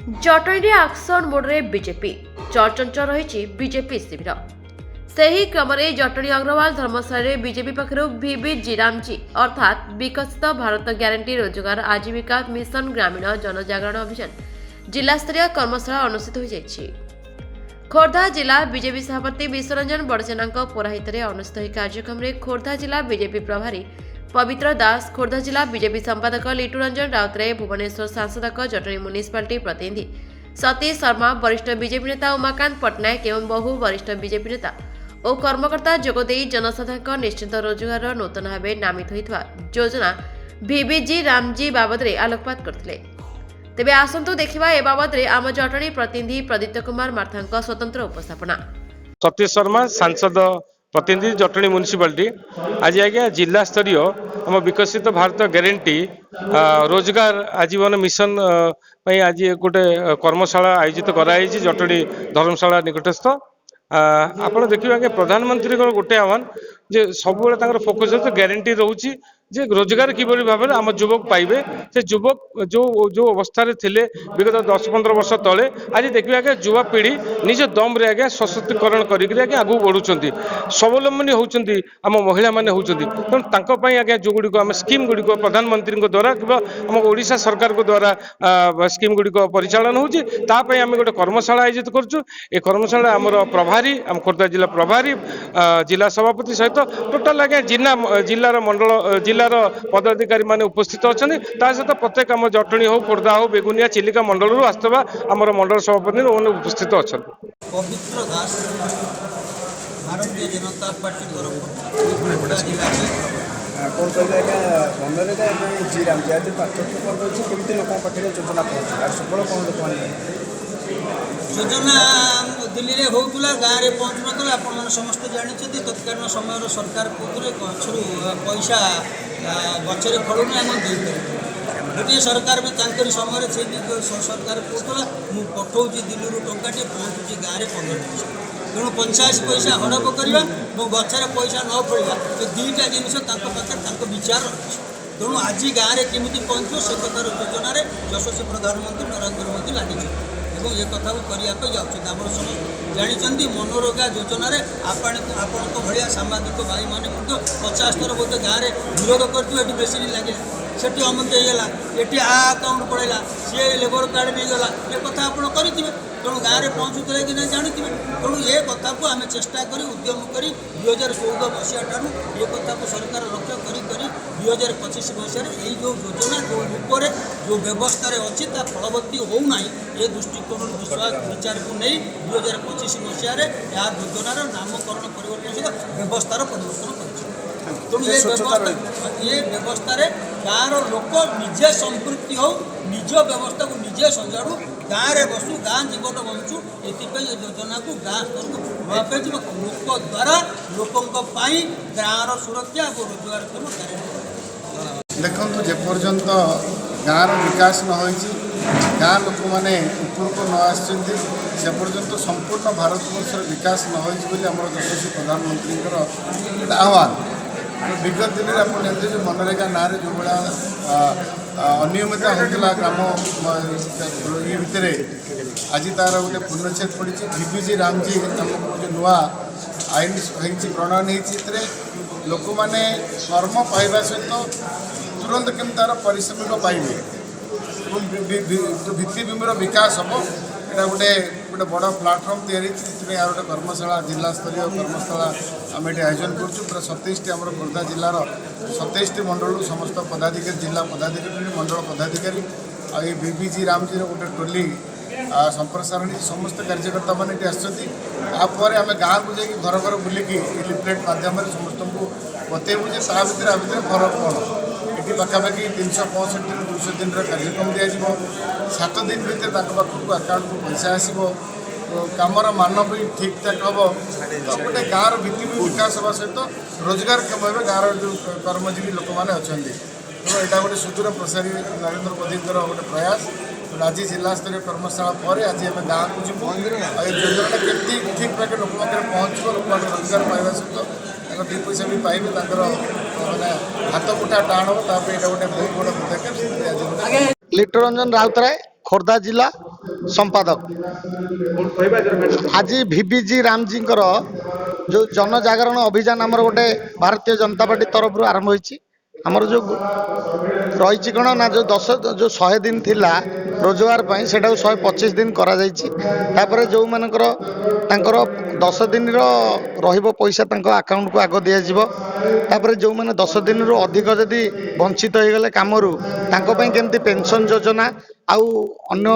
Jatni auction मोड्रे BJP चर्चंच रही BJP शिविर से ही क्रम जटणी अग्रवाल धर्मशाला बीजेपी पक्षर भिबी जीरामजी अर्थात विकसित भारत ग्यारंटी रोजगार आजीविका मिशन ग्रामीण जनजागरण अभियान जिला स्तरीय कर्मशाला अनुष्ठित हो जाएगी। खोर्धा जिला बीजेपी सभापति विश्वरंजन बड़सेना पौराहित अनुष्ठित कार्यक्रम में खोर्धा जिला बीजेपी प्रभारी पवित्र दास, खोर्धा जिला बीजेपी संपादक लिटू रंजन राउतराय, भुवनेश्वर सांसद जटणी म्युनिसिपालिटी प्रतिनिधि सतीश शर्मा, वरिष्ठ बीजेपी नेता उमाकांत पट्टनायक एवं बहु वरिष्ठ बीजेपी नेता और कर्मकर्ता जोगदे जनसाधारण निश्चित रोजगार नूतन भाव नामित होता योजना भिबीजी रामजी बाबद आलोकपात करते। तेबे आसंतु देखिबा ए बाबद आम जटणी प्रतिनिधि प्रदीप्त कुमार मार्था स्वतंत्र उपस्थापना। सतीश शर्मा सांसद प्रतिनिधि जटणी म्युनिसिपालिटी आज आज्ञा जिला स्तरीय आम विकसित भारत ग्यारंटी रोजगार आजीवन मिशन आज गोटे कर्मशाला आयोजित कराई जटणी धर्मशाला निकटस्थ आपण देखिए आगे प्रधानमंत्री गोटे आह्वान जे सब फोकस है ग्यारंटी रोचे जे रोजगार किभली भाव में आम युवक पाइबे से युवक जो जो अवस्था थे विगत 10-15 वर्ष तले आज देखिए आगे युवा पीढ़ी निज दम रे आगे सशक्तिकरण करके आगे बढ़ुंट स्वावलम्बी होती आम महिला मैंने होती तेनाली आगे जो गुड़िक आम स्कीम गुड़िक प्रधानमंत्री द्वारा कि आम ओडिशा सरकार द्वारा स्कीम गुड़िक परिचालन होतापाई आम गोटे कर्मशाला आयोजित करुँ। कर्मशाला आमर प्रभारी आम खोर्धा जिला प्रभारी जिला सभापति सहित टोटाल आगे जिलार मंडल जिलार पदाधिकारी माने उपस्थित अच्छा सहित प्रत्येक आम जटणी हो खोर्धा हो बेगुनिया चिलिका मंडल आसवा आमर मंडल सभापति उपस्थित अच्छा। पवित्र दास भारतीय जनता पार्टी तरफ जिला कौन कहले आज्ञा मनरेगा जी राम जी पार्थक्य कौन रही केमती लोक पाखे योजना पहुँचे सफल कौन लोक योजना दिल्ली में होता गाँव में पहुँचु ना आप समस्त जानते तत्कालीन समय सरकार कहते गचरू पैसा गचरे फलूनी आम गोटे सरकार में तांकरी समय से सरकार कहला मुझे पठाऊँगी दिल्ली टाटे पहुँचुची गाँव में 15 दिन तेणु 85 पैसा हड़प करवा और गचरे पैसा न पड़ा तो दुईटा जिनस पाखे विचार रही तेणु आज गाँव में केमी पहुँचो से कथार योजन यशस्वी प्रधानमंत्री नरेंद्र मोदी लगी ये कथा करने जाऊँ समस्त जानते मनरेगा योजन आपण भाया सांबादिक भाई मैंने 50 थर बोधे गाँव में विरोध कर बेस लगे सेठी अमुक होगा ये आकाउंट पड़ेगा सी लेबर कार्ड नहीं गला ये कथा आप करेंगे तेणु गाँव में पहुँचुते कि नहीं जानते तेणु ये कथा को आम चेष्टा कर उद्यम कर 2014 मसीहा ठार ये कथा को सरकार लक्ष्य कर 2025 मसीह यही जो योजना जो रूप में जो व्यवस्था अच्छी फलवती होना ये दृष्टिकोण विश्वास विचार को नहीं 2025 मसीह यार योजनार नामकरण परिवर्तन सहित व्यवस्थार परिवर्तन कर ये व्यवस्था गाँव लोक निजे संपृक्ति हो निज व्यवस्था को निजे संजाड़ू गाँव में बसु गाँ जीवन बंचु ये योजना को गाँ स्तर को लोक द्वारा लोकों गाँव सुरक्षा और रोजगार देखो जेपर्यंत गाँव विकास न हो गाँ लोक मैंने ऊपर को न आपर्यंत संपूर्ण भारत वर्ष विकास न हो यशस्वी प्रधानमंत्री आह्वान विगत दिन में आप जानते जो मनरेगा ना जो भाया अनियमित होता ग्राम ये भितर आज तार गोटे पूर्णछेद पड़ी भिबीजी रामजी नामक जो नुआ आईन प्रणयन होती लोक मैंने कर्म पाइबा सहित तुरंत केम तार पारिश्रमिक पाइबे भित्तिभूमि विकास हम यहाँ गोटे गोटे बड़ प्लाटफर्म तैयारी यार गोटे कर्मशाला जिला स्तरीय कर्मशाला आम ये आयोजन करूँ पूरा 27 आम खोर्धा जिलार 27 मंडल समस्त पदाधिकारी जिला पदाधिकारी मंडल पदाधिकारी आई भिबीजी रामजी गोटे टोली संप्रसारण समस्त कार्यकर्ता मैंने आसपर आम गाँव को जाकि घर घर बुलिकी लिफलेट माध्यम समस्त को बतेबू जे भितर फरक कौन ये पाखापाखि 365 दिन 200 दिन कार्यक्रम दिज्व 7 दिन भितर पाखक आकाउंट को पैसा आसो कमर मान भी ठीक ठाक हम तो गोटे गाँव भित्तिभूमि विकास होगा सहित रोजगार कम हो गाँव जो कर्मजीवी लोक मैंने अच्छा तो यहाँ गोटे सुदूर प्रसारी नरेंद्र मोदी गोटे प्रयास आज जिला स्तरीय कर्मशाला पर आज आम गाँव को जीव योजना केमती ठीक ठाक लोक पहुँचो लोक रोजगार पाइबा सहित दी पैसा भी पाइबे मैंने हाथ मुठा टाण हम गोटे बहुत बड़ा पदक्षेप। लिटू रंजन राउतराय खोर्धा जिला संपादक आज VBG रामजींकर जो जनजागरण अभियान आमर गोटे भारतीय जनता पार्टी तरफ आरंभ होईची आमर जो रही कौन ना जो 100 दिन थिला रोजगार पाई सेटा 125 दिन करा जायछि तापर जो मानकर तांकर 10 दिन रो पैसा अकाउंट को आग दिया जिवो तापर जो माने 10 दिन रो अधिक जदि वंचित हो गले कामरू तांको पई केमती पेंशन योजना आउ अन्य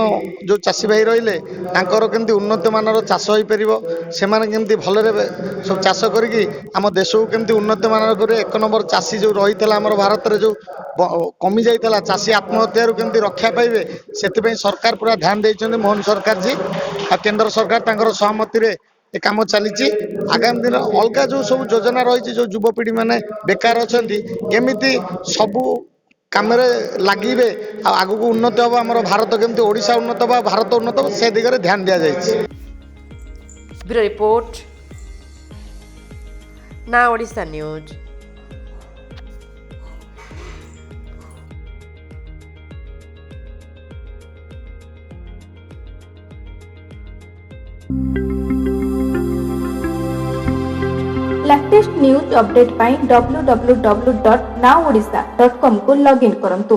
जो चाषी भाई रहिले तांकर केमती उन्नत मानर चाष होई परिबो से माने केमती भलरे सब चाष करिकि आम देश को केमती उन्नत मानर करे एक नंबर चाषी जो रहितला हमर भारत रे जो कमी जाइतला चाषी आत्महत्या केमती रक्षा पाइबे सेति सरकार पूरा ध्यान देइछन्ते मोहन सरकार जी आ केंद्र सरकार तांकर सहमति रे ए काम चली आगामी दिन अलग जो सब योजना रही जो युवपीढ़ी माने बेकार अच्छा केमिति सबू काम लगे आगु को उन्नत हम आम भारत केमती ओडिशा उन्नत हम भारत उन्नत हम से दिगरे ध्यान दिया जाइए। Bureau report now Odisha news. Latest news update पाई www.nowodisha.com को लॉगिन करंतु।